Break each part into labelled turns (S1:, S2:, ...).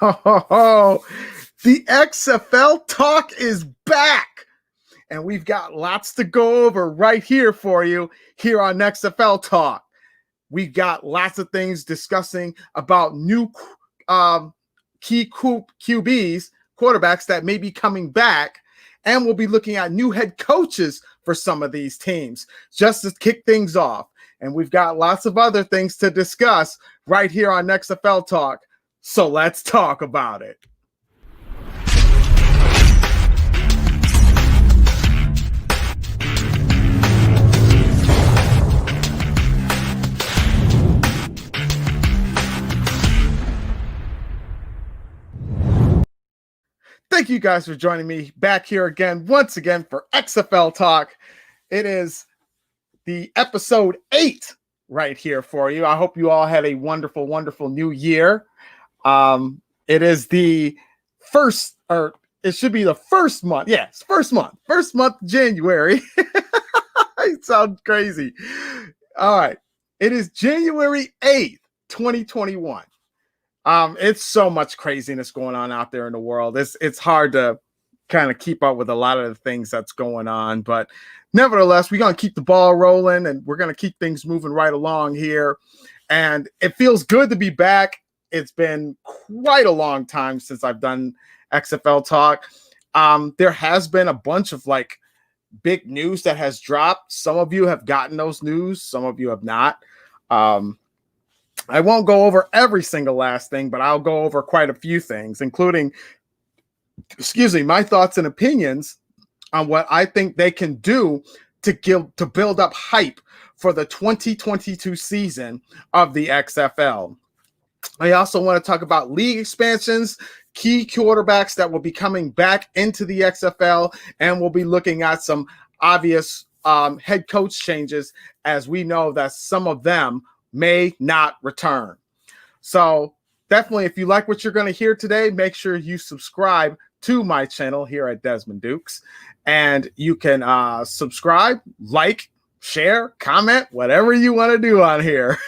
S1: Oh, the XFL Talk is back, and we've got lots to go over right here for you here on XFL Talk. We've got lots of things discussing about new key QBs, quarterbacks that may be coming back, and we'll be looking at new head coaches for some of these teams just to kick things off. And we've got lots of other things to discuss right here on XFL Talk. So let's talk about it. Thank you guys for joining me back here again, once again, for XFL Talk. It is the episode 8 right here for you. I hope you all had a wonderful, wonderful new year. It is the first, or it should be the first month. Yes, first month, January. It sounds crazy. All right. It is January 8th, 2021. It's so much craziness going on out there in the world. It's hard to kind of keep up with a lot of the things that's going on, but nevertheless, we're going to keep the ball rolling and we're going to keep things moving right along here. And it feels good to be back. It's been quite a long time since I've done XFL Talk. There has been a bunch of big news that has dropped. Some of you have gotten those news. Some of you have not. I won't go over every single last thing, but I'll go over quite a few things, including, my thoughts and opinions on what I think they can do to build up hype for the 2022 season of the XFL. I also want to talk about league expansions, key quarterbacks that will be coming back into the XFL, and we'll be looking at some obvious head coach changes, as we know that some of them may not return. So definitely, if you like what you're going to hear today, make sure you subscribe to my channel here at Desmond Dukes, and you can subscribe, like, share, comment, whatever you want to do on here.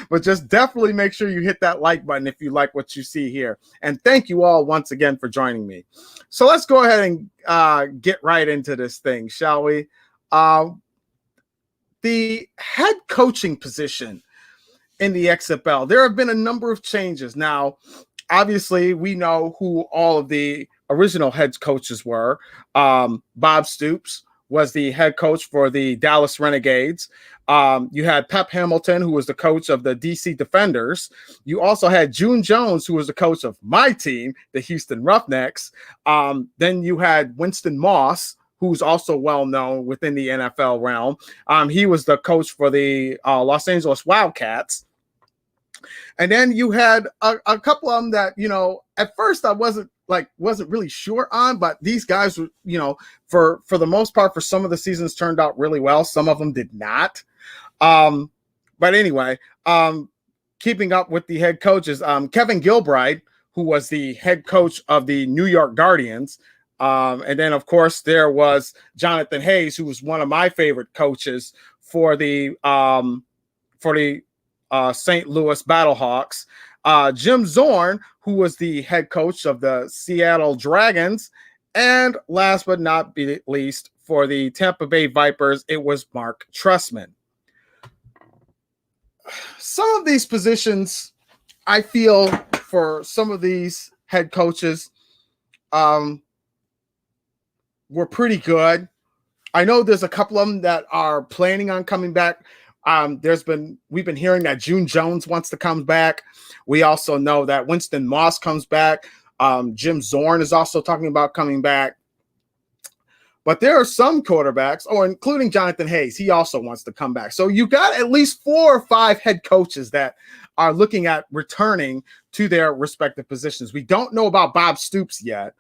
S1: But just definitely make sure you hit that like button if you like what you see here. And thank you all once again for joining me. So let's go ahead and get right into this thing, shall we? The head coaching position in the XFL, there have been a number of changes. Now, obviously, we know who all of the original head coaches were. Bob Stoops was the head coach for the Dallas Renegades. You had Pep Hamilton, who was the coach of the DC Defenders. You also had June Jones, who was the coach of my team, the Houston Roughnecks. Then you had Winston Moss, who's also well known within the NFL realm. He was the coach for the Los Angeles Wildcats. And then you had a couple of them that, at first I wasn't really sure on, but these guys were, for the most part, for some of the seasons turned out really well. Some of them did not. But anyway, keeping up with the head coaches, Kevin Gilbride, who was the head coach of the New York Guardians. And then, of course, there was Jonathan Hayes, who was one of my favorite coaches for the St. Louis Battlehawks. Jim Zorn, who was the head coach of the Seattle Dragons. And last but not least, for the Tampa Bay Vipers, it was Mark Trestman. Some of these positions, I feel, for some of these head coaches, were pretty good. I know there's a couple of them that are planning on coming back. We've been hearing that June Jones wants to come back. We also know that Winston Moss comes back. Jim Zorn is also talking about coming back. But there are some quarterbacks, including Jonathan Hayes, he also wants to come back. So you got at least 4 or 5 head coaches that are looking at returning to their respective positions. We don't know about Bob Stoops yet.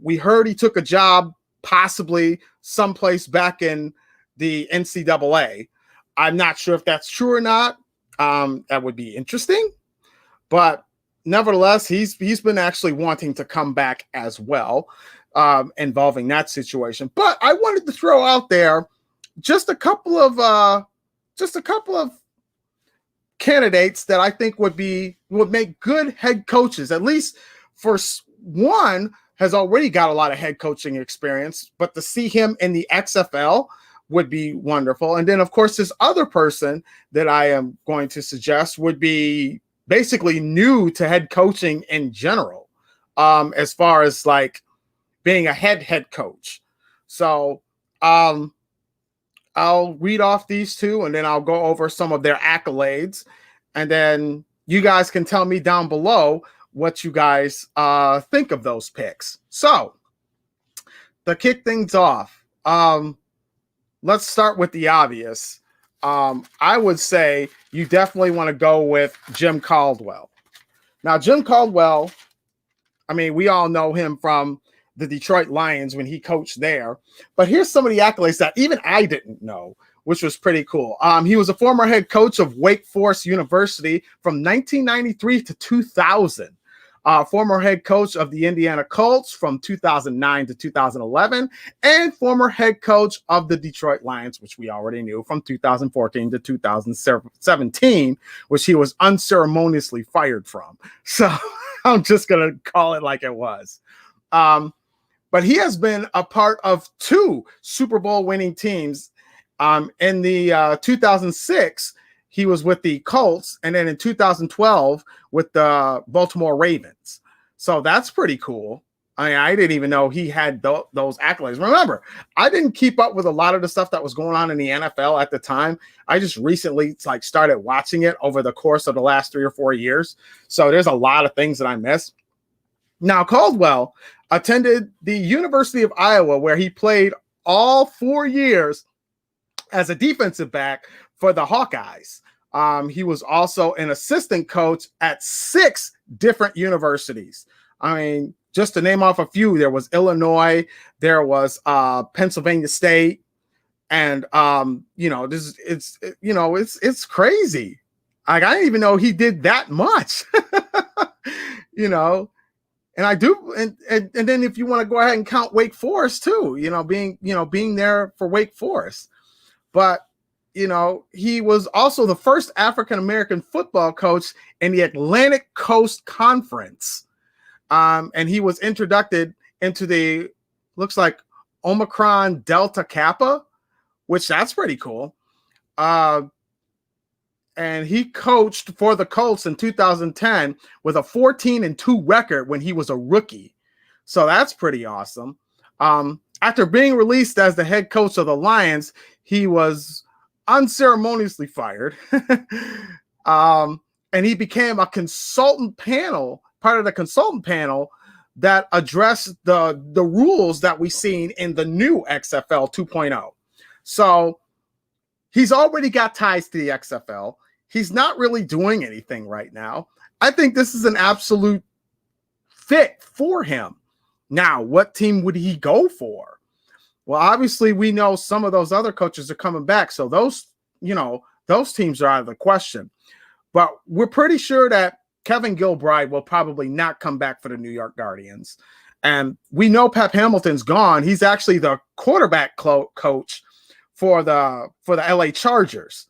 S1: We heard he took a job possibly someplace back in the NCAA. I'm not sure if that's true or not. That would be interesting. But nevertheless, he's been actually wanting to come back as well, involving that situation. But I wanted to throw out there just a couple of candidates that I think would make good head coaches. At least for one has already got a lot of head coaching experience, but to see him in the XFL would be wonderful. And then, of course, this other person that I am going to suggest would be basically new to head coaching in general, as far as like being a head coach. So I'll read off these two, and then I'll go over some of their accolades, and then you guys can tell me down below what you guys think of those picks. So to kick things off, let's start with the obvious. I would say you definitely want to go with Jim Caldwell. Now, Jim Caldwell, I mean, we all know him from the Detroit Lions when he coached there. But here's some of the accolades that even I didn't know, which was pretty cool. He was a former head coach of Wake Forest University from 1993 to 2000. Former head coach of the Indiana Colts from 2009 to 2011, and former head coach of the Detroit Lions, which we already knew, from 2014 to 2017, which he was unceremoniously fired from. So I'm just going to call it like it was. But he has been a part of 2 Super Bowl winning teams. In the 2006, he was with the Colts, and then in 2012 with the Baltimore Ravens. So that's pretty cool. I mean, I didn't even know he had those accolades. Remember, I didn't keep up with a lot of the stuff that was going on in the NFL at the time. I just recently started watching it over the course of the last 3 or 4 years. So there's a lot of things that I missed. Now, Caldwell attended the University of Iowa, where he played all 4 years as a defensive back for the Hawkeyes. He was also an assistant coach at 6 different universities. I mean, just to name off a few, there was Illinois, there was Pennsylvania State, and it's crazy. Like, I didn't even know he did that much. And I do, and then if you want to go ahead and count Wake Forest too, being there for Wake Forest. But he was also the first African-American football coach in the Atlantic Coast Conference. And he was introduced into the, looks like, Omicron Delta Kappa, which that's pretty cool. And he coached for the Colts in 2010 with a 14-2 record when he was a rookie. So that's pretty awesome. After being released as the head coach of the Lions, he was unceremoniously fired. And he became a consultant panel, part of the consultant panel that addressed the rules that we've seen in the new XFL 2.0. So he's already got ties to the XFL. He's not really doing anything right now. I think this is an absolute fit for him. Now, what team would he go for? Well, obviously, we know some of those other coaches are coming back. So those teams are out of the question. But we're pretty sure that Kevin Gilbride will probably not come back for the New York Guardians. And we know Pep Hamilton's gone. He's actually the quarterback coach for the LA Chargers.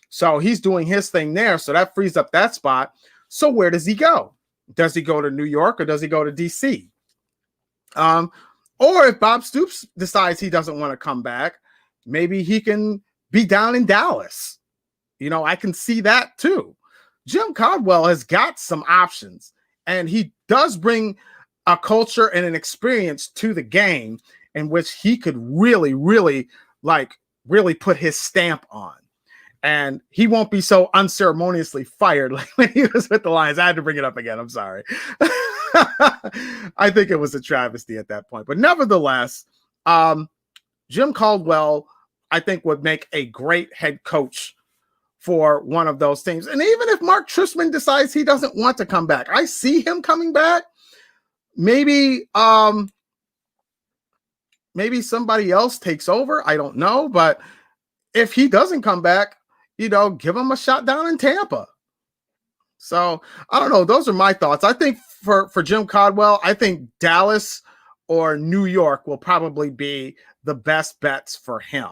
S1: So he's doing his thing there. So that frees up that spot. So where does he go? Does he go to New York or does he go to DC? Or if Bob Stoops decides he doesn't want to come back, maybe he can be down in Dallas. I can see that too. Jim Caldwell has got some options, and he does bring a culture and an experience to the game in which he could really, really put his stamp on. And he won't be so unceremoniously fired like when he was with the Lions. I had to bring it up again. I'm sorry. I think it was a travesty at that point. But nevertheless, Jim Caldwell, I think, would make a great head coach for one of those teams. And even if Mark Tristman decides he doesn't want to come back, I see him coming back. Maybe somebody else takes over. I don't know. But if he doesn't come back, give him a shot down in Tampa. So I don't know. Those are my thoughts. I think for Jim Caldwell, I think Dallas or New York will probably be the best bets for him.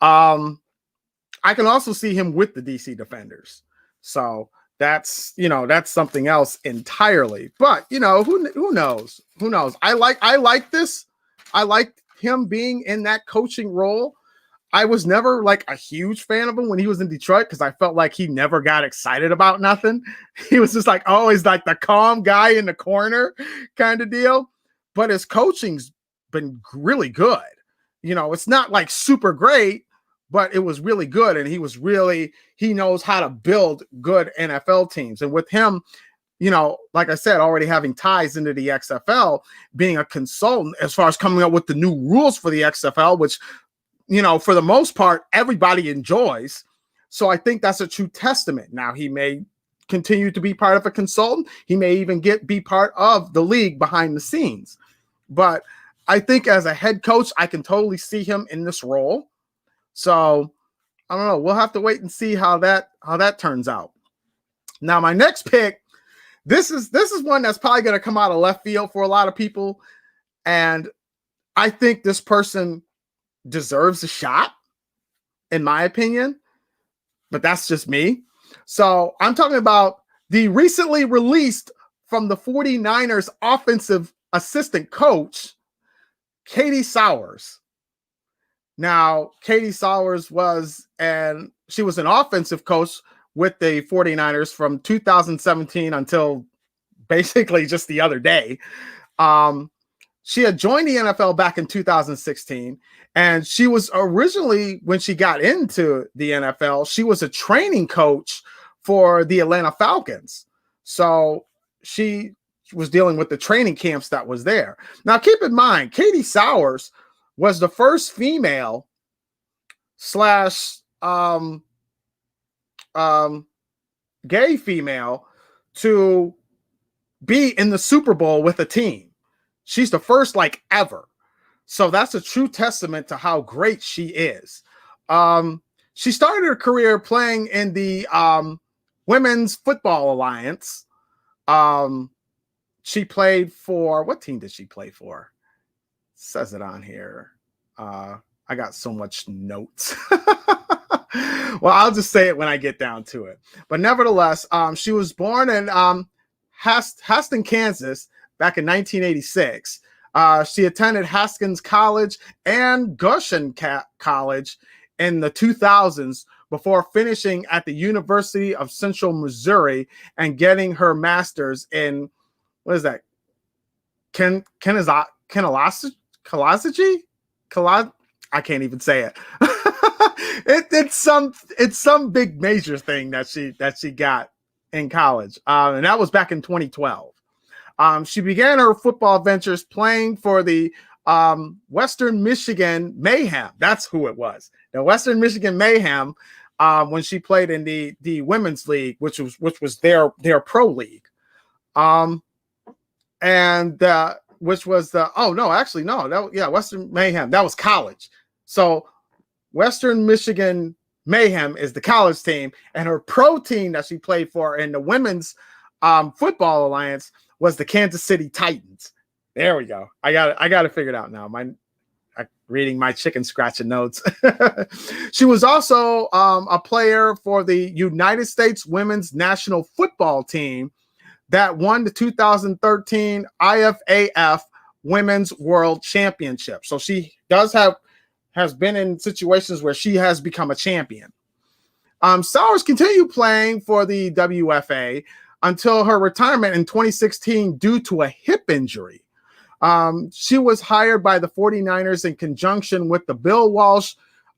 S1: I can also see him with the DC Defenders. So that's something else entirely. But who knows? Who knows? I like this. I like him being in that coaching role. I was never like a huge fan of him when he was in Detroit because I felt like he never got excited about nothing. He was just like always like the calm guy in the corner kind of deal. But his coaching's been really good. It's not like super great, but it was really good. And he knows how to build good NFL teams. And with him, like I said, already having ties into the XFL, being a consultant as far as coming up with the new rules for the XFL, which for the most part, everybody enjoys. So I think that's a true testament. Now, he may continue to be part of a consultant. He may even be part of the league behind the scenes. But I think as a head coach, I can totally see him in this role. So I don't know. We'll have to wait and see how that turns out. Now, my next pick, this is one that's probably going to come out of left field for a lot of people. And I think this person deserves a shot, in my opinion, but that's just me. So I'm talking about the recently released from the 49ers offensive assistant coach, Katie Sowers. Now, Katie Sowers was an offensive coach with the 49ers from 2017 until basically just the other day. She had joined the NFL back in 2016, and she was originally, when she got into the NFL, she was a training coach for the Atlanta Falcons. So she was dealing with the training camps that was there. Now, keep in mind, Katie Sowers was the first female / gay female to be in the Super Bowl with a team. She's the first ever. So that's a true testament to how great she is. She started her career playing in the Women's Football Alliance. She played for, what team did she play for? It says it on here. I got so much notes. Well, I'll just say it when I get down to it. But nevertheless, she was born in Haskins, Kansas, back in 1986. She attended Haskins College and Goshen College in the 2000s before finishing at the University of Central Missouri and getting her master's in, what is that? Kinesiology? I can't even say it. It's some big major thing that she got in college. And that was back in 2012. She began her football ventures playing for the Western Michigan Mayhem. That's who it was. The Western Michigan Mayhem, when she played in the women's league, which was their pro league. Which was Western Mayhem. That was college. So Western Michigan Mayhem is the college team, and her pro team that she played for in the Women's Football Alliance was the Kansas City Titans. There we go. I got it figured out now. Reading my chicken scratching notes. She was also a player for the United States Women's National Football Team that won the 2013 IFAF Women's World Championship. So she has been in situations where she has become a champion. Sowers continued playing for the WFA until her retirement in 2016 due to a hip injury. She was hired by the 49ers in conjunction with the Bill Walsh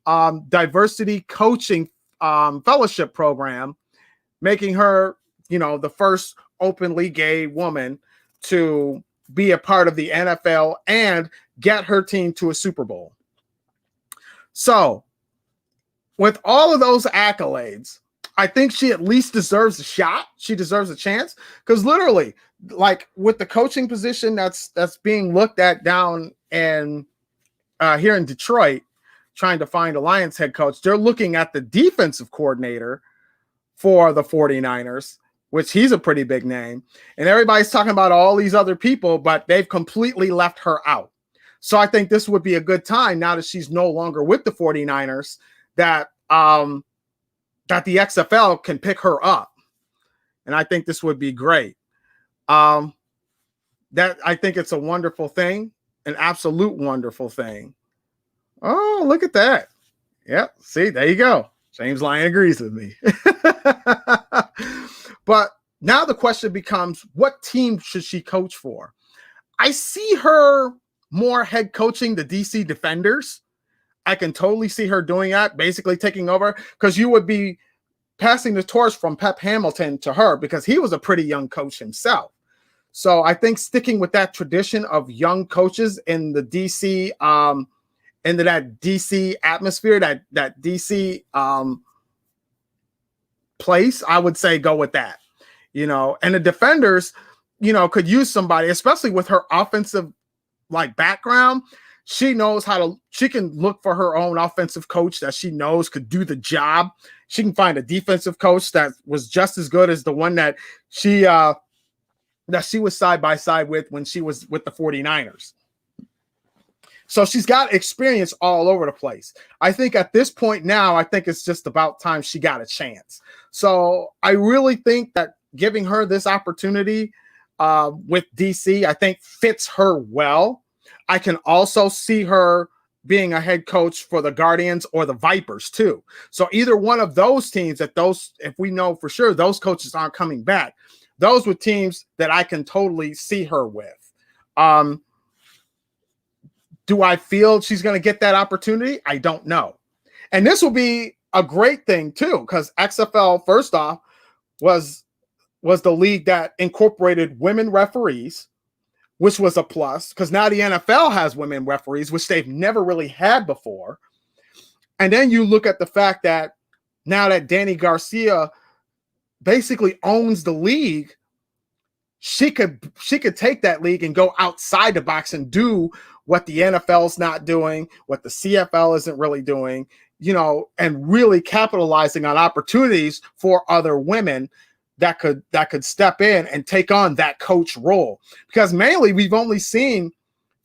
S1: Diversity Coaching Fellowship Program, making her, the first openly gay woman to be a part of the NFL and get her team to a Super Bowl. So, with all of those accolades, I think she at least deserves a shot. She deserves a chance, because literally, with the coaching position that's being looked at down in here in Detroit, trying to find a Lions head coach, they're looking at the defensive coordinator for the 49ers, which he's a pretty big name. And everybody's talking about all these other people, but they've completely left her out. So I think this would be a good time, now that she's no longer with the 49ers, that the XFL can pick her up. and I think this would be great. That I think it's a wonderful thing, an absolute wonderful thing. Oh, look at that. Yep. See, there you go. James Lyon agrees with me. But now the question becomes, what team should she coach for? I see her more head coaching the DC Defenders. I can totally see her doing that, basically taking over, because you would be passing the torch from Pep Hamilton to her because he was a pretty young coach himself. So I think sticking with that tradition of young coaches in the DC, into that DC atmosphere, that DC place, I would say go with that, and the Defenders, could use somebody, especially with her offensive background. She knows she can look for her own offensive coach that she knows could do the job. She can find a defensive coach that was just as good as the one that she was side by side with when she was with the 49ers. So she's got experience all over the place. I think at this point now, I think it's just about time she got a chance. So I really think that giving her this opportunity with DC, I think fits her well. I can also see her being a head coach for the Guardians or the Vipers too. So either one of those teams, if we know for sure those coaches aren't coming back, those were teams that I can totally see her with. Do I feel she's going to get that opportunity? I don't know. And this will be a great thing too, because XFL, first off, was the league that incorporated women referees, which was a plus, because now the NFL has women referees, which they've never really had before. And then you look at the fact that now that Danny Garcia basically owns the league, she could take that league and go outside the box and do what the NFL's not doing, what the CFL isn't really doing, and really capitalizing on opportunities for other women that could step in and take on that coach role. Because mainly we've only seen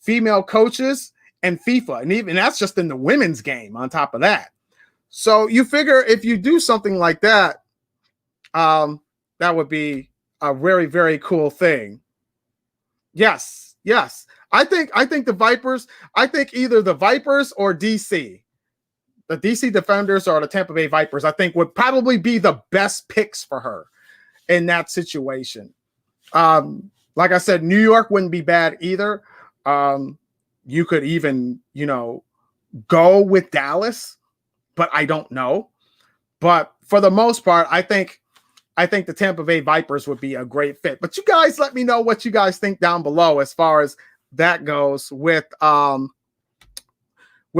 S1: female coaches and FIFA, and that's just in the women's game on top of that. So you figure if you do something like that, that would be a very, very cool thing. Yes. I think the Vipers, I think either the Vipers or DC, the DC Defenders or the Tampa Bay Vipers, I think would probably be the best picks for her in that situation. Like I said, New York wouldn't be bad either. You could even, go with Dallas, but I don't know. But for the most part, I think the Tampa Bay Vipers would be a great fit. But you guys let me know what you guys think down below as far as that goes with our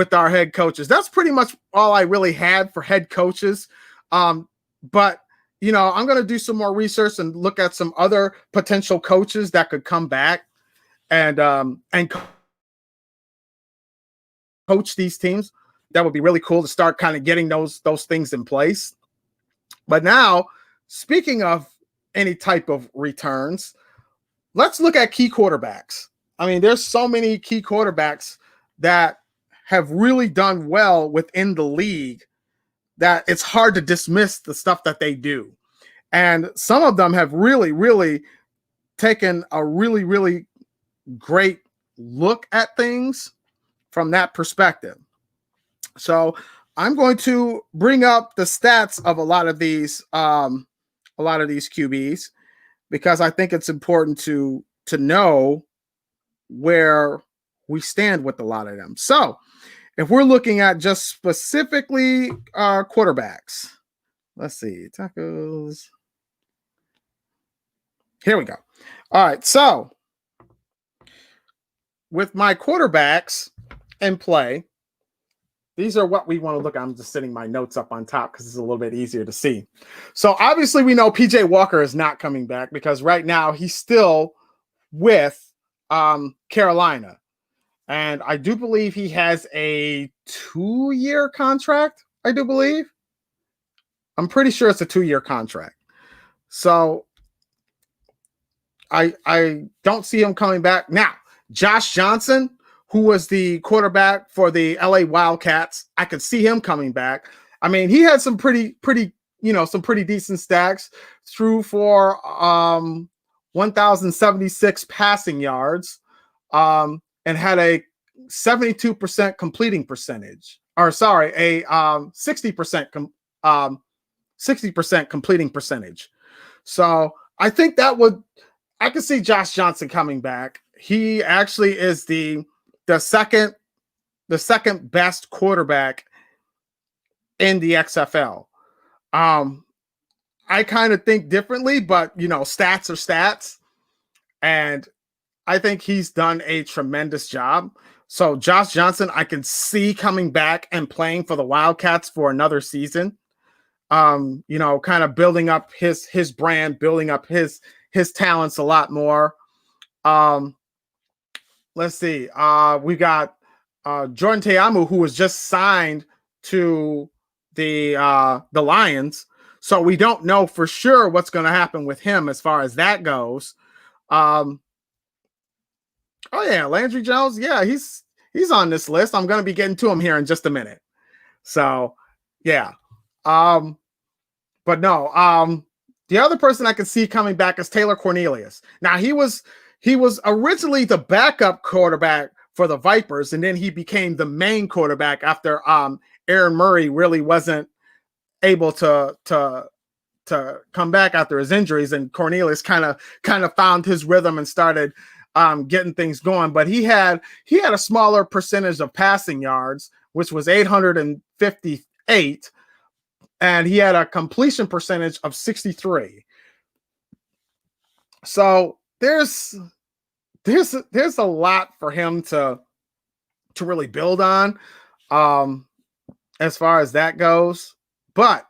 S1: head coaches. That's pretty much all I really had for head coaches. But I'm going to do some more research and look at some other potential coaches that could come back and coach these teams. That would be really cool to start kind of getting those things in place. But now, speaking of any type of returns, let's look at key quarterbacks. I mean, there's so many key quarterbacks that have really done well within the league that it's hard to dismiss the stuff that they do. And some of them have really, really taken a really, really great look at things from that perspective. So I'm going to bring up the stats of a lot of these QBs, because I think it's important to know where we stand with a lot of them. So if we're looking at just specifically quarterbacks, let's see, tackles. Here we go. All right. So with my quarterbacks in play, these are what we want to look at. I'm just setting my notes up on top because it's a little bit easier to see. So obviously we know PJ Walker is not coming back because right now he's still with Carolina. And I do believe he has a 2-year contract, I do believe. I'm pretty sure it's a 2-year contract. So I don't see him coming back. Now, Josh Johnson, who was the quarterback for the LA Wildcats, I could see him coming back. I mean, he had some pretty some pretty decent stacks. Threw for 1,076 passing yards, and had a 72% completing percentage. Or sorry, a 60% 60% completing percentage. So I think I can see Josh Johnson coming back. He actually is the second best quarterback in the XFL. I kind of think differently, but stats are stats, and I think he's done a tremendous job. So Josh Johnson, I can see coming back and playing for the Wildcats for another season. Kind of building up his brand, building up his talents a lot more. Let's see. We got Jordan Teamu, who was just signed to the Lions. So we don't know for sure what's going to happen with him as far as that goes. Oh yeah, Landry Jones. Yeah, he's on this list. I'm going to be getting to him here in just a minute. So yeah. But no, the other person I can see coming back is Taylor Cornelius. Now he was originally the backup quarterback for the Vipers, and then he became the main quarterback after Aaron Murray really wasn't able to come back after his injuries, and Cornelius kind of found his rhythm and started getting things going. But he had a smaller percentage of passing yards, which was 858, and he had a completion percentage of 63. So there's a lot for him to really build on as far as that goes. But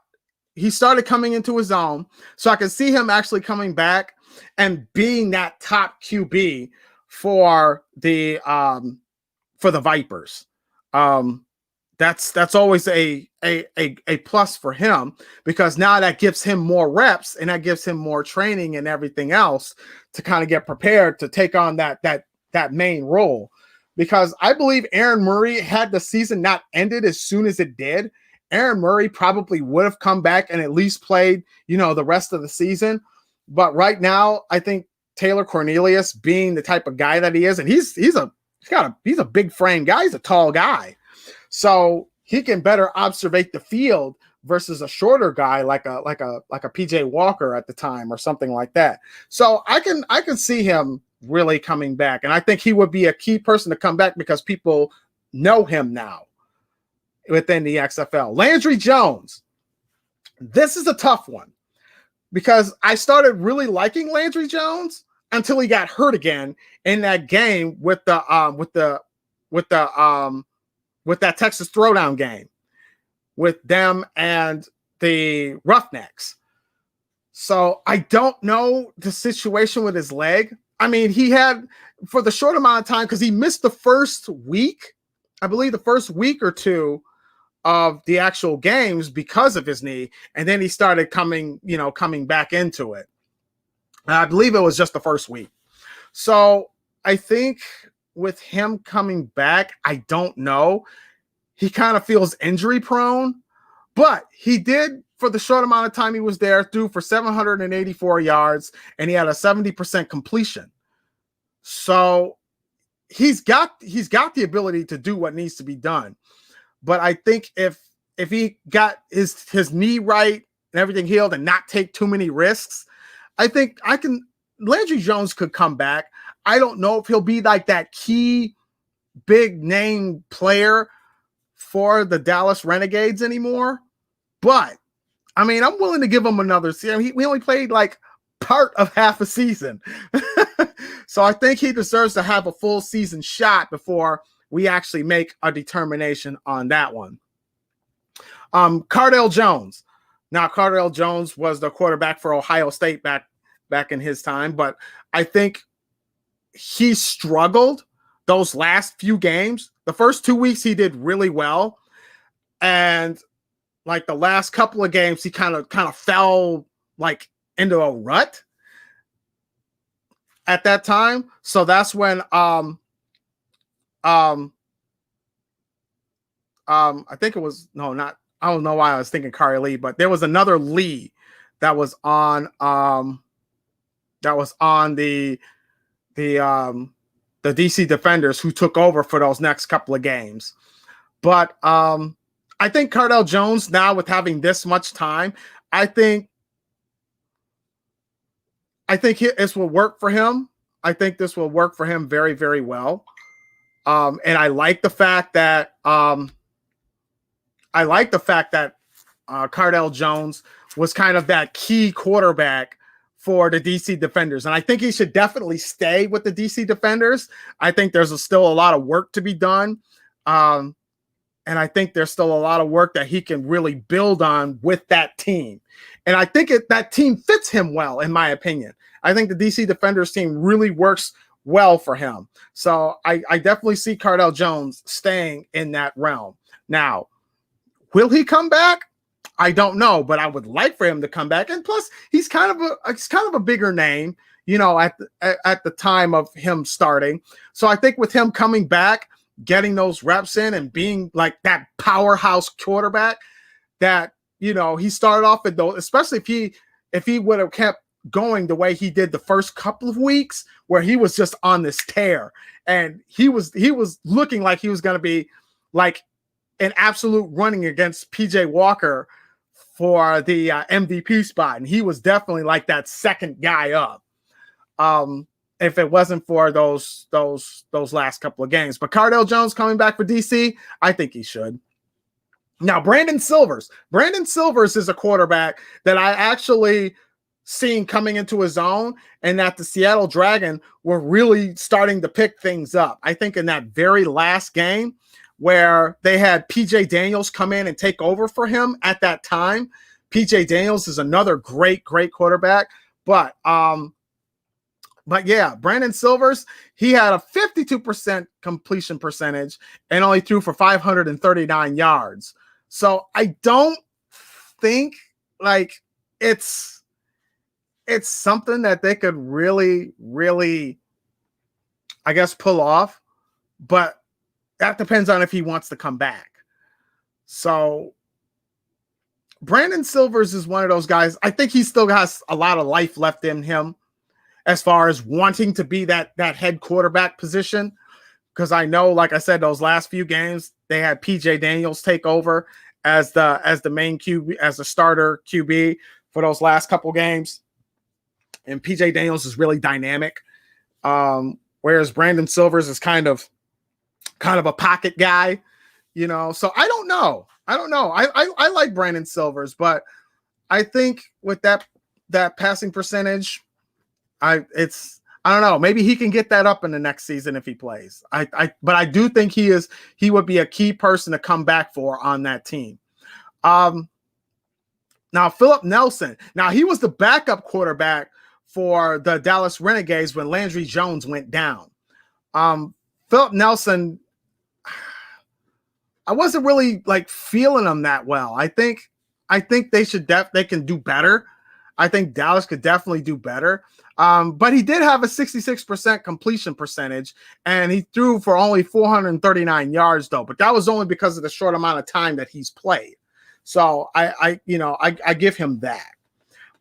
S1: he started coming into his own, so I can see him actually coming back and being that top QB for the Vipers. That's always a plus for him, because now that gives him more reps and that gives him more training and everything else to kind of get prepared to take on that main role. Because I believe Aaron Murray, had the season not ended as soon as it did, Aaron Murray probably would have come back and at least played, the rest of the season. But right now, I think Taylor Cornelius, being the type of guy that he is, and he's a big frame guy, he's a tall guy, so he can better observate the field versus a shorter guy like a PJ Walker at the time or something like that. So I can see him really coming back, and I think he would be a key person to come back because people know him now within the XFL. Landry Jones. This is a tough one because I started really liking Landry Jones until he got hurt again in that game with that Texas Throwdown game with them and the Roughnecks. So I don't know the situation with his leg. I mean, he had, for the short amount of time, because he missed the first week, I believe the first week or two of the actual games because of his knee, and then he started coming back into it. And I believe it was just the first week. So I think with him coming back, I don't know. He kind of feels injury prone, but he did, for the short amount of time he was there, threw for 784 yards, and he had a 70% completion. So he's got the ability to do what needs to be done. But I think if he got his knee right and everything healed and not take too many risks, I think Landry Jones could come back. I don't know if he'll be like that key big name player for the Dallas Renegades anymore. But I mean, I'm willing to give him another season. We only played like part of half a season. So I think he deserves to have a full season shot before we actually make a determination on that one. Cardale Jones. Now, Cardale Jones was the quarterback for Ohio State back in his time, but I think he struggled those last few games. The first 2 weeks he did really well, and like the last couple of games he kind of fell like into a rut at that time. So that's when I think it was I don't know why I was thinking Kari Lee, but there was another Lee that was on the DC Defenders who took over for those next couple of games. But I think Cardell Jones now, with having this much time, I think this will work for him. I think this will work for him very, very well. And I like the fact that Cardell Jones was kind of that key quarterback for the DC Defenders. And I think he should definitely stay with the DC Defenders. I think there's still a lot of work to be done. And I think there's still a lot of work that he can really build on with that team. And I think that team fits him well, in my opinion. I think the DC Defenders team really works well for him. So I definitely see Cardell Jones staying in that realm. Now, will he come back? I don't know, but I would like for him to come back. And plus, he's kind of a bigger name, at the time of him starting. So I think with him coming back, getting those reps in and being like that powerhouse quarterback that, he started off with, those, especially if he would have kept going the way he did the first couple of weeks, where he was just on this tear and he was looking like he was going to be like an absolute running against PJ Walker for the MVP spot. And he was definitely like that second guy up. If it wasn't for those last couple of games. But Cardell Jones coming back for DC, I think he should. Now, Brandon Silvers. Brandon Silvers is a quarterback that I actually seen coming into his own, and that the Seattle Dragon were really starting to pick things up. I think in that very last game where they had PJ Daniels come in and take over for him at that time. PJ Daniels is another great quarterback. But yeah, Brandon Silvers, he had a 52% completion percentage and only threw for 539 yards. So I don't think like it's something that they could really, really, I guess, pull off. But that depends on if he wants to come back. So Brandon Silvers is one of those guys. I think he still has a lot of life left in him as far as wanting to be that head quarterback position. Because I know, like I said, those last few games, they had PJ Daniels take over as the main QB, as the starter QB for those last couple games. And PJ Daniels is really dynamic. Whereas Brandon Silvers is kind of a pocket guy, So I don't know. I like Brandon Silvers, but I think with that passing percentage, I don't know. Maybe he can get that up in the next season if he plays. But I do think he would be a key person to come back for on that team. Now Philip Nelson. Now he was the backup quarterback for the Dallas Renegades when Landry Jones went down. Philip Nelson, I wasn't really like feeling him that well. I think they can do better. I think Dallas could definitely do better. But he did have a 66% completion percentage, and he threw for only 439 yards though. But that was only because of the short amount of time that he's played. So I give him that.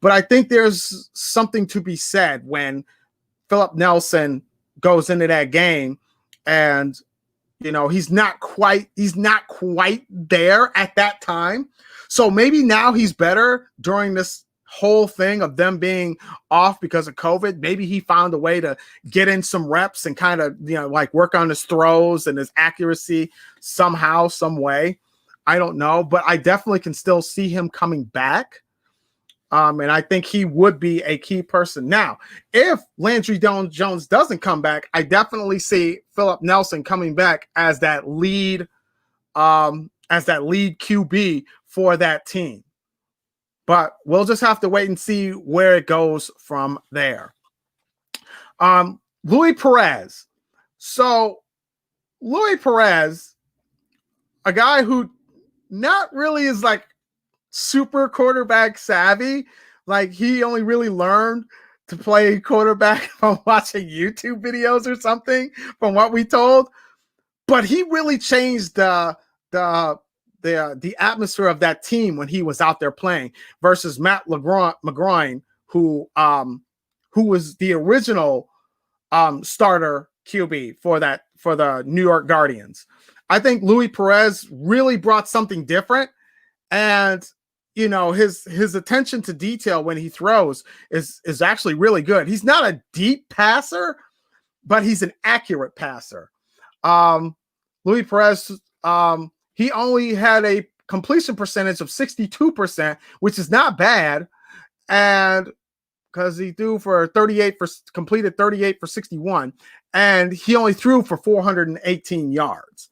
S1: But I think there's something to be said when Philip Nelson goes into that game and he's not quite there at that time. So maybe now he's better during this whole thing of them being off because of COVID. Maybe he found a way to get in some reps and kind of, like work on his throws and his accuracy somehow, some way. I don't know, but I definitely can still see him coming back. And I think he would be a key person. Now, if Landry Jones doesn't come back, I definitely see Philip Nelson coming back as that lead QB for that team. But we'll just have to wait and see where it goes from there. Louis Perez. So Louis Perez, a guy who not really is like super quarterback savvy. Like he only really learned to play quarterback from watching YouTube videos or something from what we told. But he really changed the the atmosphere of that team when he was out there playing versus Matt McGroin, who was the original starter QB for the New York Guardians. I think Luis Perez really brought something different, and his attention to detail when he throws is actually really good. He's not a deep passer, but he's an accurate passer. Luis Perez, he only had a completion percentage of 62%, which is not bad, and because he threw for completed 38 for 61, and he only threw for 418 yards.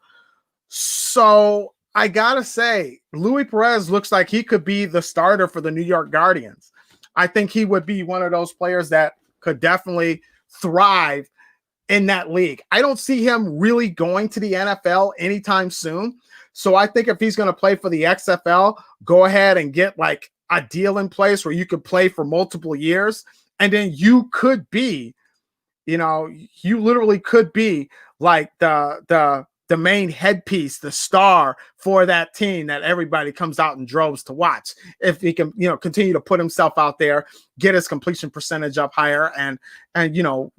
S1: So I gotta say, Luis Perez looks like he could be the starter for the New York Guardians. I think he would be one of those players that could definitely thrive in that league. I don't see him really going to the NFL anytime soon. So I think if he's going to play for the XFL, go ahead and get like a deal in place where you could play for multiple years. And then you could be, you literally could be like the main headpiece, the star for that team that everybody comes out in droves to watch. If he can, continue to put himself out there, get his completion percentage up higher, and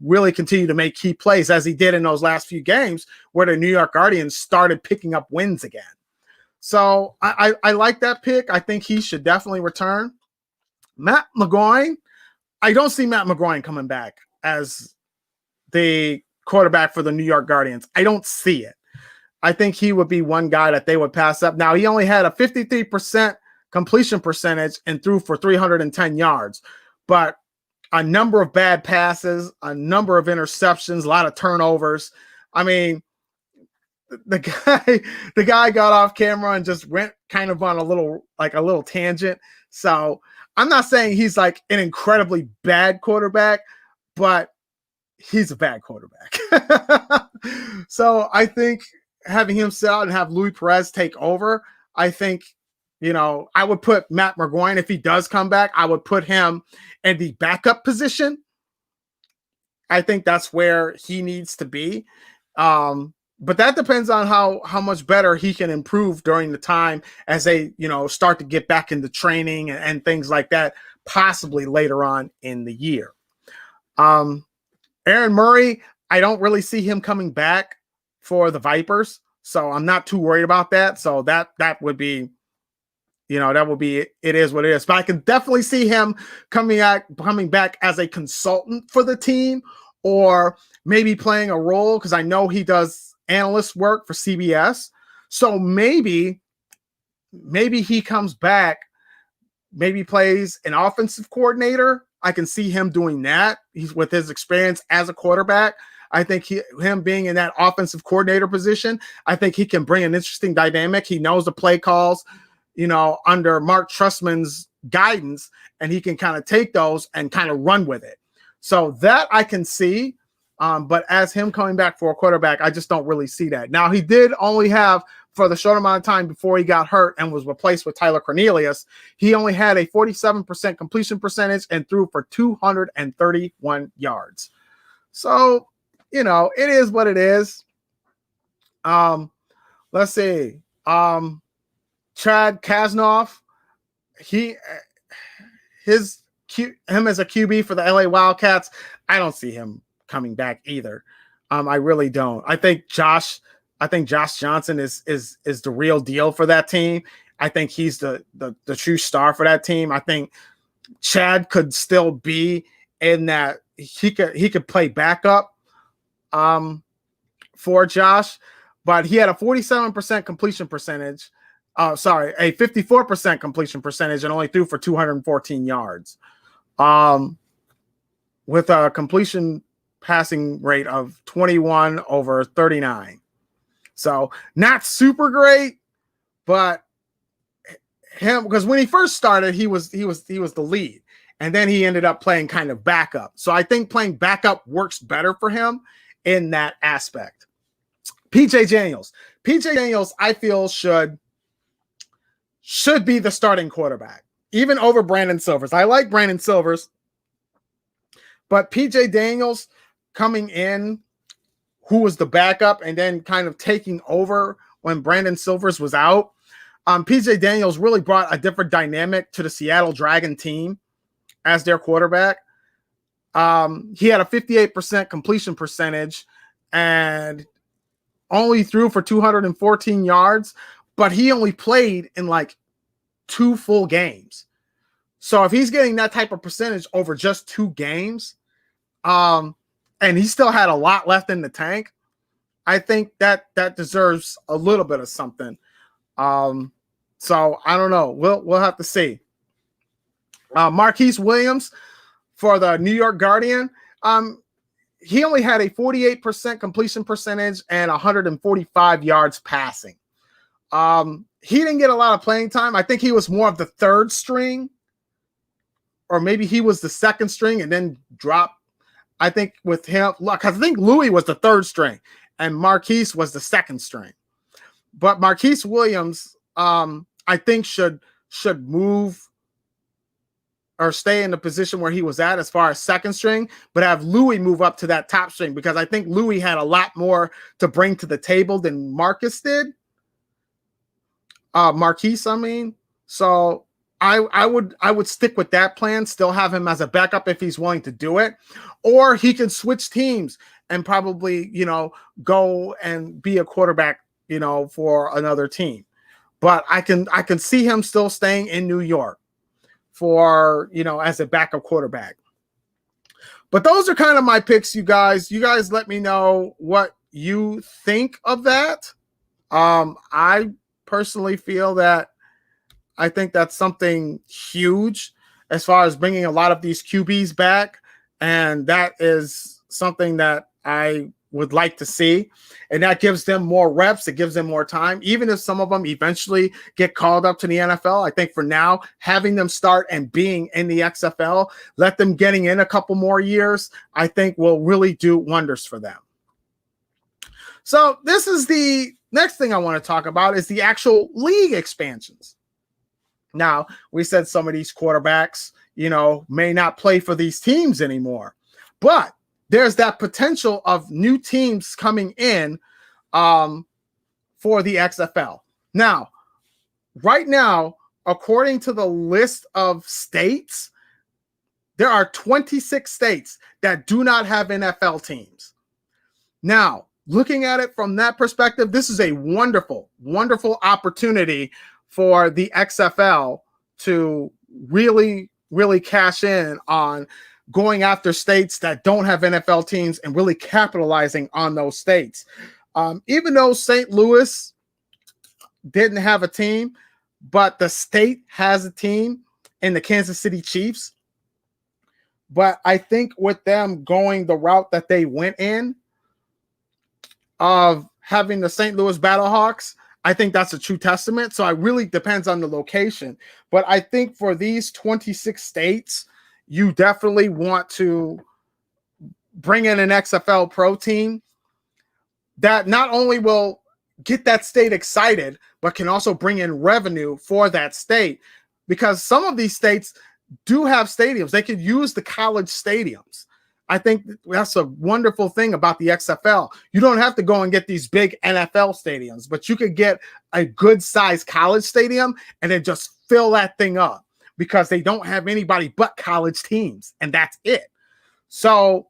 S1: really continue to make key plays as he did in those last few games where the New York Guardians started picking up wins again. So I like that pick. I think he should definitely return. Matt McGroin, I don't see Matt McGroin coming back as the quarterback for the New York Guardians. I don't see it. I think he would be one guy that they would pass up. Now, he only had a 53% completion percentage and threw for 310 yards, but a number of bad passes, a number of interceptions, a lot of turnovers. I mean, the guy got off camera and just went kind of on a little tangent. So I'm not saying he's like an incredibly bad quarterback, but he's a bad quarterback. So I think having him sit out and have Luis Perez take over, I think, I would put Matt McGroin, if he does come back, I would put him in the backup position. I think that's where he needs to be. But that depends on how much better he can improve during the time as they, start to get back into training and things like that, possibly later on in the year. Aaron Murray, I don't really see him coming back for the Vipers, so I'm not too worried about that. So that would be, it is what it is. But I can definitely see him coming back as a consultant for the team, or maybe playing a role, because I know he does analyst work for CBS. So maybe he comes back, maybe plays an offensive coordinator. I can see him doing that. He's with his experience as a quarterback. I think him being in that offensive coordinator position, I think he can bring an interesting dynamic. He knows the play calls, under Mark Trestman's guidance, and he can kind of take those and kind of run with it. So that I can see. But as him coming back for a quarterback, I just don't really see that. Now, he did only have, for the short amount of time before he got hurt and was replaced with Tyler Cornelius, he only had a 47% completion percentage and threw for 231 yards. So, it is what it is. Let's see. Chad Kasnoff, him as a QB for the LA Wildcats, I don't see him coming back either. I really don't. I think Josh Johnson is the real deal for that team. I think he's the true star for that team. I think Chad could still be in that. He could play backup for Josh, but he had a 47% completion percentage. A 54% completion percentage, and only threw for 214 yards. With a completion passing rate of 21/39. So not super great, but him, because when he first started, he was the lead, and then he ended up playing kind of backup. So I think playing backup works better for him in that aspect. PJ Daniels, I feel should be the starting quarterback, even over Brandon Silvers. I like Brandon Silvers, but PJ Daniels coming in, who was the backup and then kind of taking over when Brandon Silvers was out, PJ Daniels really brought a different dynamic to the Seattle Dragon team as their quarterback. He had a 58% completion percentage and only threw for 214 yards, but he only played in like 2 full games. So if he's getting that type of percentage over just 2 games, and he still had a lot left in the tank, I think that deserves a little bit of something. So I don't know. We'll have to see. Marquise Williams for the New York Guardian. He only had a 48% completion percentage and 145 yards passing. He didn't get a lot of playing time. I think he was more of the 3rd string, or maybe he was the 2nd string and then dropped. I think with him, because I think Louis was the 3rd string and Marquise was the 2nd string. But Marquise Williams, I think should move or stay in the position where he was at as far as 2nd string, but have Louis move up to that top string, because I think Louis had a lot more to bring to the table than Marquise did. Marquise, I mean. So I would stick with that plan, still have him as a backup if he's willing to do it, or he can switch teams and probably, go and be a quarterback, for another team. But I can see him still staying in New York for, as a backup quarterback. But those are kind of my picks, you guys. You guys let me know what you think of that. I personally feel that I think that's something huge as far as bringing a lot of these QBs back. And that is something that I would like to see. And that gives them more reps. It gives them more time. Even if some of them eventually get called up to the NFL, I think for now, having them start and being in the XFL, let them getting in a couple more years, I think will really do wonders for them. So this is the next thing I want to talk about, is the actual league expansions. Now, we said some of these quarterbacks, may not play for these teams anymore, but there's that potential of new teams coming in for the XFL. Now, right now, according to the list of states, there are 26 states that do not have NFL teams. Now, looking at it from that perspective, this is a wonderful, wonderful opportunity for the XFL to really, really cash in on going after states that don't have NFL teams and really capitalizing on those states. Even though St. Louis didn't have a team, but the state has a team in the Kansas City Chiefs. But I think with them going the route that they went in of having the St. Louis Battlehawks, I think that's a true testament. So it really depends on the location. But I think for these 26 states, you definitely want to bring in an XFL pro team that not only will get that state excited, but can also bring in revenue for that state. Because some of these states do have stadiums. They could use the college stadiums. I think that's a wonderful thing about the XFL. You don't have to go and get these big NFL stadiums, but you could get a good sized college stadium and then just fill that thing up, because they don't have anybody but college teams, and that's it. So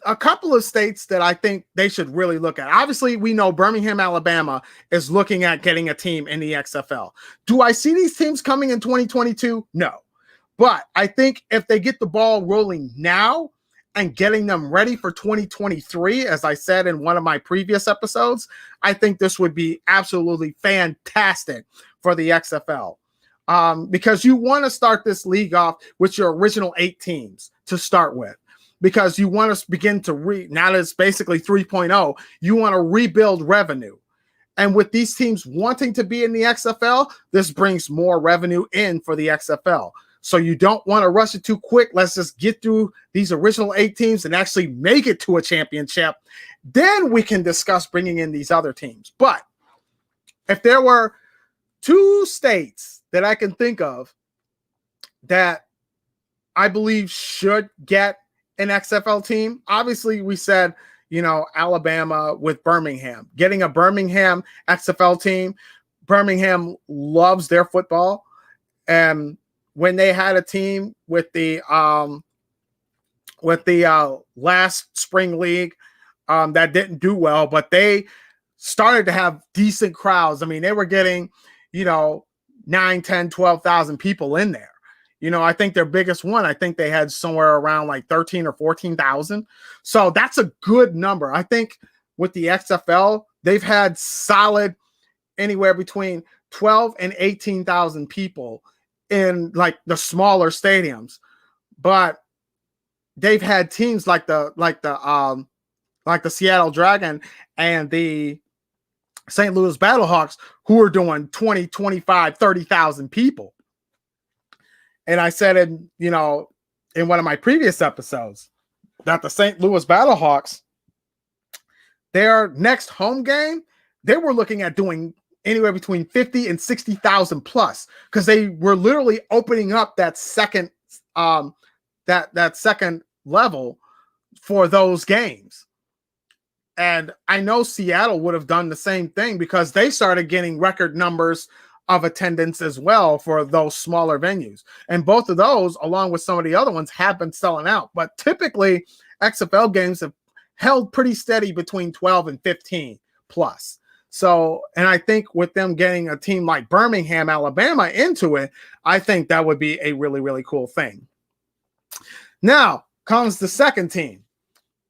S1: a couple of states that I think they should really look at. Obviously, we know Birmingham, Alabama is looking at getting a team in the XFL. Do I see these teams coming in 2022? No. But I think if they get the ball rolling now and getting them ready for 2023, as I said in one of my previous episodes, I think this would be absolutely fantastic for the XFL. Because you want to start this league off with your original 8 teams to start with. Because you want to begin to now that it's basically 3.0, you want to rebuild revenue. And with these teams wanting to be in the XFL, this brings more revenue in for the XFL. So you don't want to rush it too quick. Let's just get through these original 8 teams and actually make it to a championship. Then we can discuss bringing in these other teams. But if there were 2 states that I can think of that I believe should get an XFL team, obviously we said, Alabama with Birmingham, getting a Birmingham XFL team. Birmingham loves their football. And when they had a team with the last spring league that didn't do well, but they started to have decent crowds. I mean, they were getting, 9, 10, 12,000 people in there. I think their biggest one, I think they had somewhere around like 13 or 14,000. So that's a good number. I think with the XFL, they've had solid anywhere between 12 and 18,000 people in like the smaller stadiums. But they've had teams like the Seattle Dragon and the St. Louis Battlehawks who are doing 20, 25, 30,000 people. And I said in one of my previous episodes that the St. Louis Battlehawks, their next home game, they were looking at doing anywhere between 50 and 60,000 plus, because they were literally opening up that second that second level for those games. And I know Seattle would have done the same thing because they started getting record numbers of attendance as well for those smaller venues. And both of those, along with some of the other ones, have been selling out. But typically, XFL games have held pretty steady between 12 and 15 plus. So, and I think with them getting a team like Birmingham, Alabama into it, I think that would be a really, really cool thing. Now comes the second team.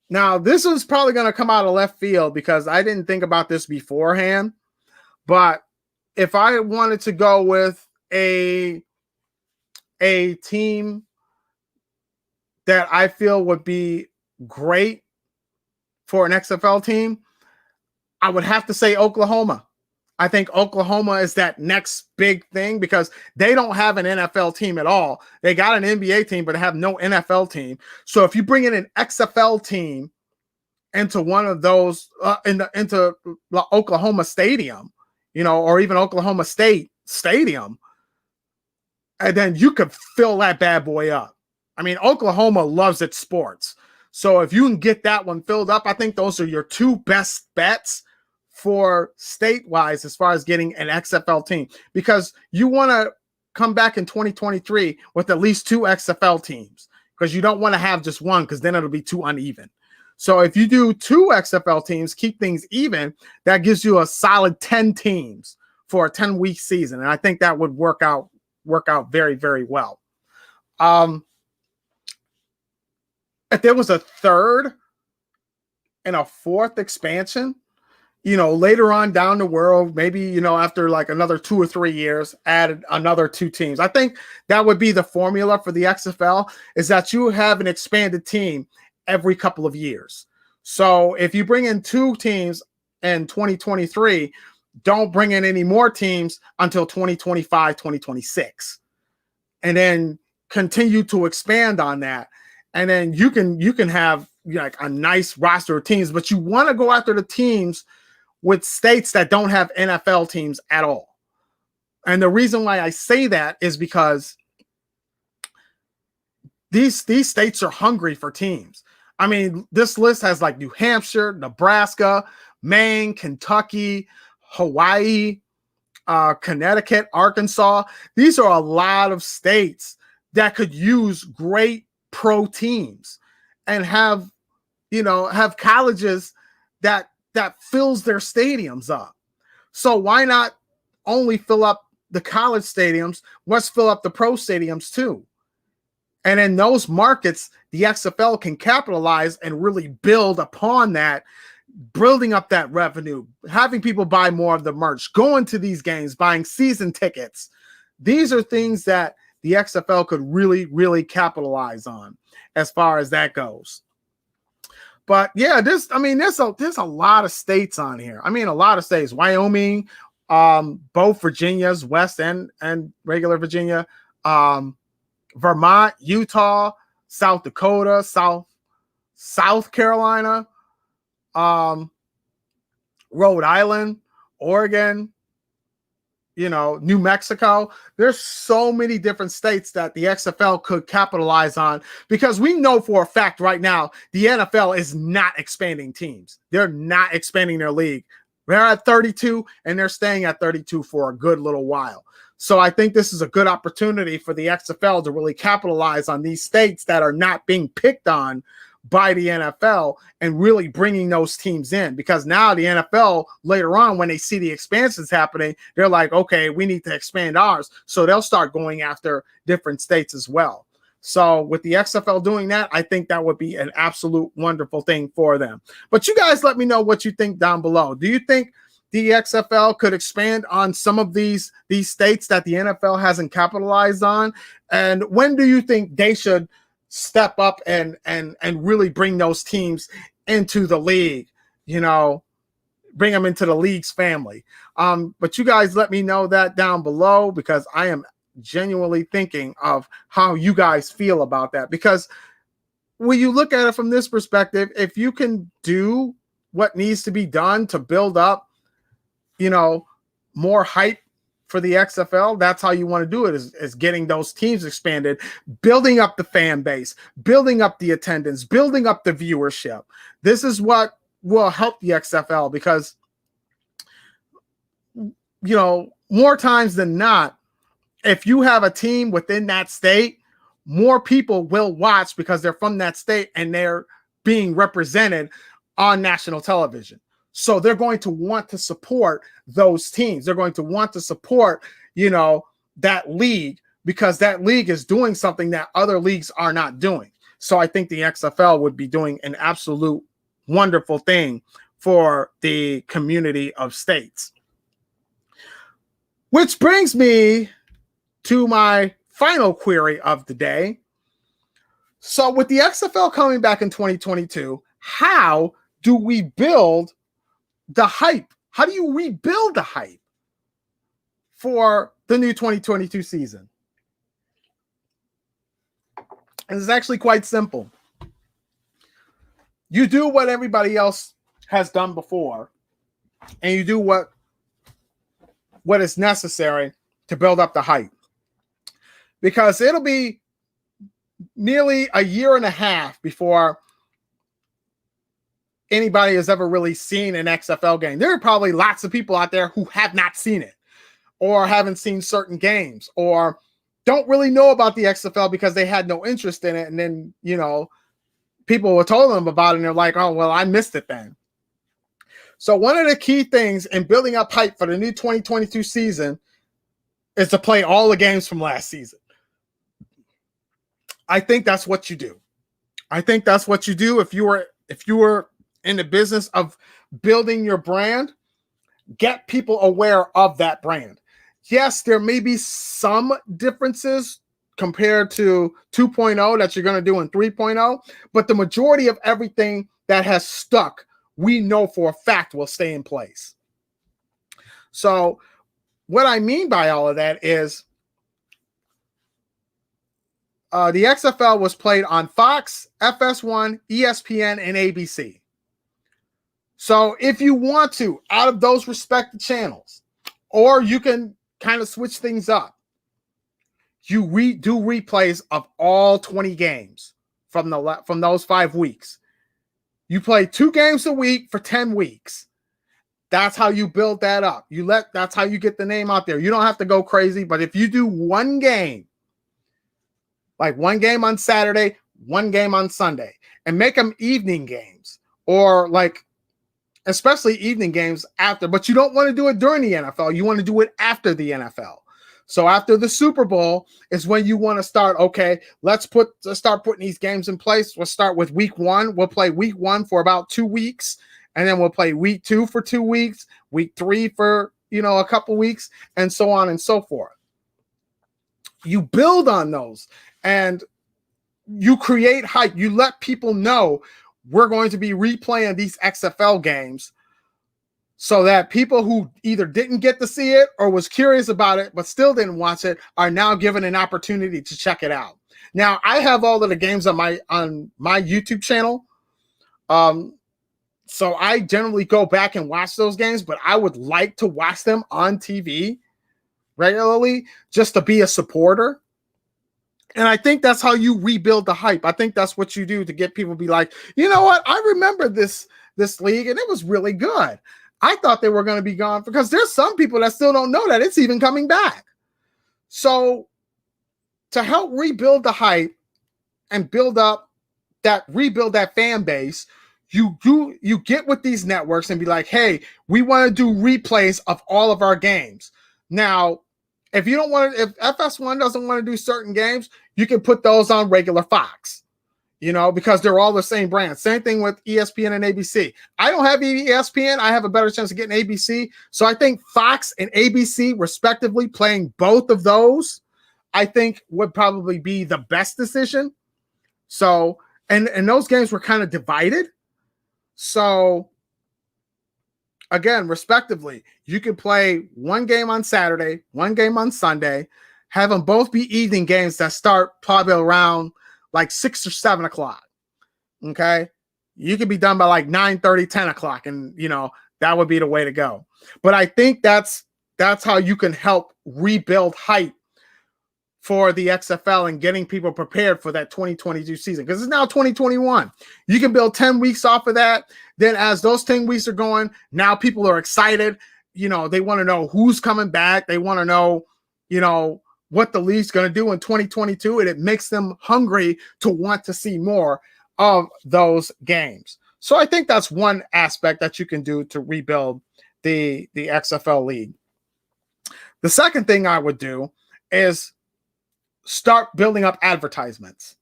S1: Now, this is probably going to come out of left field because I didn't think about this beforehand. But if I wanted to go with a team that I feel would be great for an XFL team, I would have to say Oklahoma. I think Oklahoma is that next big thing because they don't have an NFL team at all. They got an NBA team, but have no NFL team. So if you bring in an XFL team into one of those, into the Oklahoma Stadium, or even Oklahoma State Stadium, and then you could fill that bad boy up. I mean, Oklahoma loves its sports. So if you can get that one filled up, I think those are your two best bets for state-wise as far as getting an XFL team, because you want to come back in 2023 with at least two XFL teams, because you don't want to have just one, because then it'll be too uneven. So if you do two XFL teams, keep things even, that gives you a solid 10 teams for a 10-week season. And I think that would work out very, very well. If there was a third and a fourth expansion, later on down the road, maybe, after like another 2 or 3 years, added another two teams. I think that would be the formula for the XFL, is that you have an expanded team every couple of years. So if you bring in two teams in 2023, don't bring in any more teams until 2025, 2026. And then continue to expand on that. And then you can have like a nice roster of teams, but you want to go after the teams with states that don't have NFL teams at all. And the reason why I say that is because these states are hungry for teams. I mean, this list has like New Hampshire, Nebraska, Maine, Kentucky, Hawaii, Connecticut, Arkansas. These are a lot of states that could use great pro teams and have colleges that fills their stadiums up. So why not only fill up the college stadiums? Let's fill up the pro stadiums too. And in those markets, the XFL can capitalize and really build upon that, building up that revenue, having people buy more of the merch, going to these games, buying season tickets. These are things that the XFL could really, really capitalize on as far as that goes. But yeah, there's a lot of states on here. I mean, a lot of states: Wyoming, both Virginias, West and regular Virginia, Vermont, Utah, South Dakota, South Carolina, Rhode Island, Oregon, New Mexico. There's so many different states that the XFL could capitalize on, because we know for a fact right now the NFL is not expanding teams. They're not expanding their league. They're at 32 and they're staying at 32 for a good little while. So I think this is a good opportunity for the XFL to really capitalize on these states that are not being picked on by the NFL and really bringing those teams in, because now the NFL later on, when they see the expansions happening, they're like, okay, we need to expand ours. So they'll start going after different states as well. So with the XFL doing that, I think that would be an absolute wonderful thing for them. But you guys let me know what you think down below. Do you think the XFL could expand on some of these states that the NFL hasn't capitalized on? And when do you think they should step up and really bring those teams into the league, bring them into the league's family? But you guys let me know that down below, because I am genuinely thinking of how you guys feel about that. Because when you look at it from this perspective, if you can do what needs to be done to build up, more hype for the XFL, that's how you want to do it, is getting those teams expanded, building up the fan base, building up the attendance, building up the viewership. This is what will help the XFL, because, more times than not, if you have a team within that state, more people will watch because they're from that state and they're being represented on national television. So they're going to want to support those teams. They're going to want to support, that league, because that league is doing something that other leagues are not doing. So I think the XFL would be doing an absolute wonderful thing for the community of states. Which brings me to my final query of the day. So with the XFL coming back in 2022, how do we build the hype? How do you rebuild the hype for the new 2022 season? And it's actually quite simple. You do what everybody else has done before, and you do what is necessary to build up the hype. Because it'll be nearly a year and a half before anybody has ever really seen an XFL game. There are probably lots of people out there who have not seen it, or haven't seen certain games, or don't really know about the XFL because they had no interest in it. And then, people were told them about it and they're like, oh, well, I missed it then. So one of the key things in building up hype for the new 2022 season is to play all the games from last season. I think that's what you do. I think that's what you do if you were in the business of building your brand. Get people aware of that brand. Yes, there may be some differences compared to 2.0 that you're going to do in 3.0, but the majority of everything that has stuck, we know for a fact will stay in place. So what I mean by all of that is the XFL was played on Fox, FS1, ESPN, and ABC. So if you want to, out of those respective channels, or you can kind of switch things up, you do replays of all 20 games from those 5 weeks. You play 2 games a week for 10 weeks. That's how you build that up. That's how you get the name out there. You don't have to go crazy, but if you do one game, like one game on Saturday, one game on Sunday, and make them evening games, or especially evening games after, but you don't want to do it during the NFL. You want to do it after the NFL. So after the Super Bowl is when you want to start, okay, let's start putting these games in place. We'll start with week 1. We'll play week 1 for about 2 weeks, and then we'll play week 2 for 2 weeks, week 3 for, a couple weeks, and so on and so forth. You build on those and you create hype. You let people know we're going to be replaying these XFL games, so that people who either didn't get to see it or was curious about it but still didn't watch it are now given an opportunity to check it out. Now, I have all of the games on my YouTube channel. So I generally go back and watch those games, but I would like to watch them on TV regularly just to be a supporter. And I think that's how you rebuild the hype. I think that's what you do to get people to be like, you know what? I remember this league and it was really good. I thought they were going to be gone because there's some people that still don't know that it's even coming back. So to help rebuild the hype and rebuild that fan base, you get with these networks and be like, hey, we want to do replays of all of our games. Now, if FS1 doesn't want to do certain games, you can put those on regular Fox, because they're all the same brand. Same thing with ESPN and ABC. I don't have ESPN. I have a better chance of getting ABC. So I think Fox and ABC, respectively, playing both of those, I think would probably be the best decision. So, and those games were kind of divided. So, again, respectively, you could play one game on Saturday, one game on Sunday, have them both be evening games that start probably around like 6 or 7 o'clock. Okay. You could be done by like 9:30, 10 o'clock. And, that would be the way to go. But I think that's how you can help rebuild hype for the XFL and getting people prepared for that 2022 season, because it's now 2021. You can build 10 weeks off of that. Then as those 10 weeks are going, now people are excited. They want to know who's coming back. They want to know, what the league's going to do in 2022, and it makes them hungry to want to see more of those games. So I think that's one aspect that you can do to rebuild the XFL league. The second thing I would do is start building up advertisements.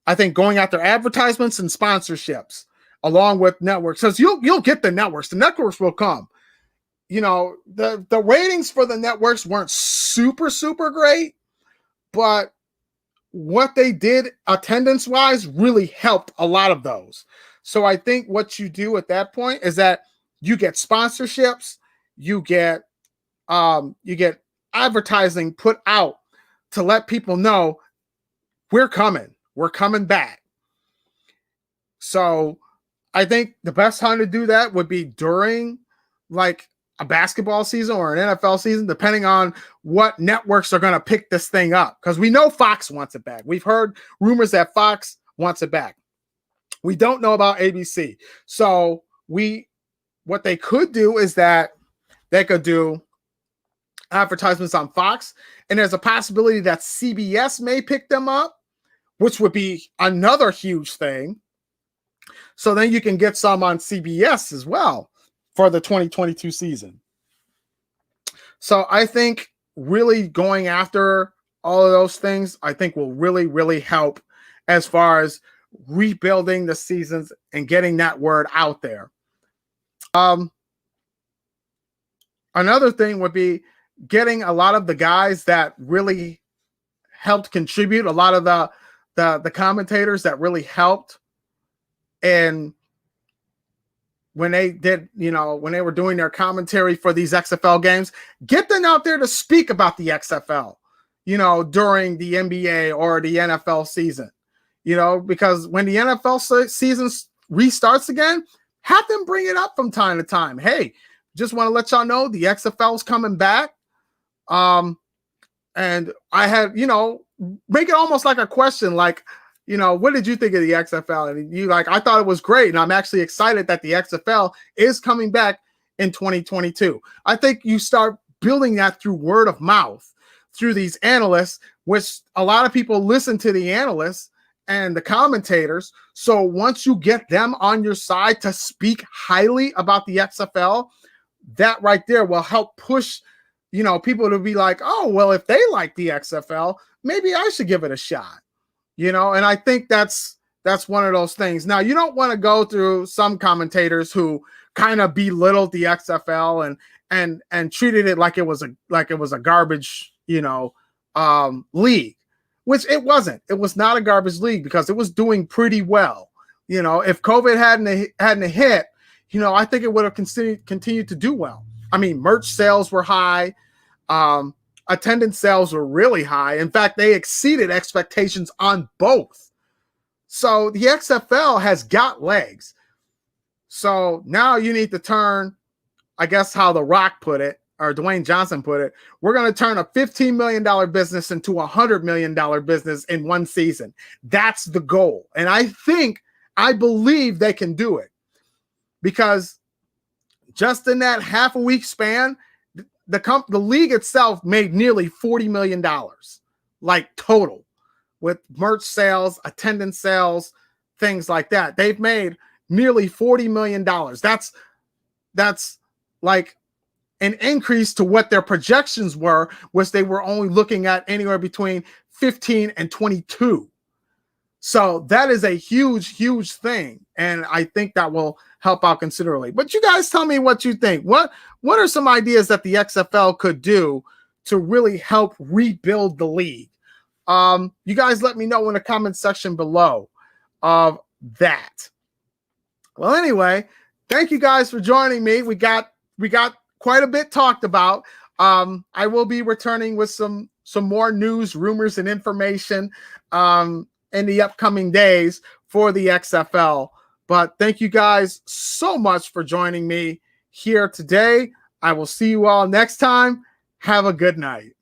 S1: I think going after advertisements and sponsorships along with networks, because you'll get the networks. The networks will come. The ratings for the networks weren't super, super great, but what they did attendance-wise really helped a lot of those. So I think what you do at that point is that you get sponsorships, you get advertising put out to let people know we're coming back. So I think the best time to do that would be during like a basketball season or an NFL season, depending on what networks are going to pick this thing up. Because we know Fox wants it back. We've heard rumors that Fox wants it back. We don't know about ABC. So what they could do is that they could do advertisements on Fox, and there's a possibility that CBS may pick them up, which would be another huge thing. So then you can get some on CBS as well for the 2022 season. So I think really going after all of those things, I think will really, really help as far as rebuilding the seasons and getting that word out there. Another thing would be getting a lot of the guys that really helped contribute, a lot of the commentators that really helped. And when they did, when they were doing their commentary for these XFL games, get them out there to speak about the XFL, during the NBA or the NFL season, because when the NFL season restarts again, have them bring it up from time to time. Hey, just want to let y'all know the XFL is coming back. And I had, make it almost like a question, like, what did you think of the XFL? And you I thought it was great. And I'm actually excited that the XFL is coming back in 2022. I think you start building that through word of mouth, through these analysts, which a lot of people listen to the analysts and the commentators. So once you get them on your side to speak highly about the XFL, that right there will help push, people to be like, oh, well, if they like the XFL, maybe I should give it a shot. And I think that's one of those things. Now, you don't want to go through some commentators who kind of belittled the XFL and treated it like it was a garbage, league, which it wasn't. It was not a garbage league because it was doing pretty well. If COVID hadn't hit, I think it would have continued to do well. I mean, merch sales were high. Attendance sales were really high. In fact, they exceeded expectations on both. So the XFL has got legs. So now you need to turn, I guess how The Rock put it, or Dwayne Johnson put it, we're going to turn a $15 million business into a $100 million business in one season. That's the goal. And I believe they can do it, because just in that half a week span, the league itself made nearly $40 million, like total, with merch sales, attendance sales, things like that. They've made nearly $40 million. That's like an increase to what their projections were, which they were only looking at anywhere between 15 and 22. So that is a huge, huge thing. And I think that will help out considerably. But you guys tell me what you think. What are some ideas that the XFL could do to really help rebuild the league? You guys let me know in the comment section below of that. Well, anyway, thank you guys for joining me. We got quite a bit talked about. I will be returning with some more news, rumors, and information in the upcoming days for the XFL. But thank you guys so much for joining me here today. I will see you all next time. Have a good night.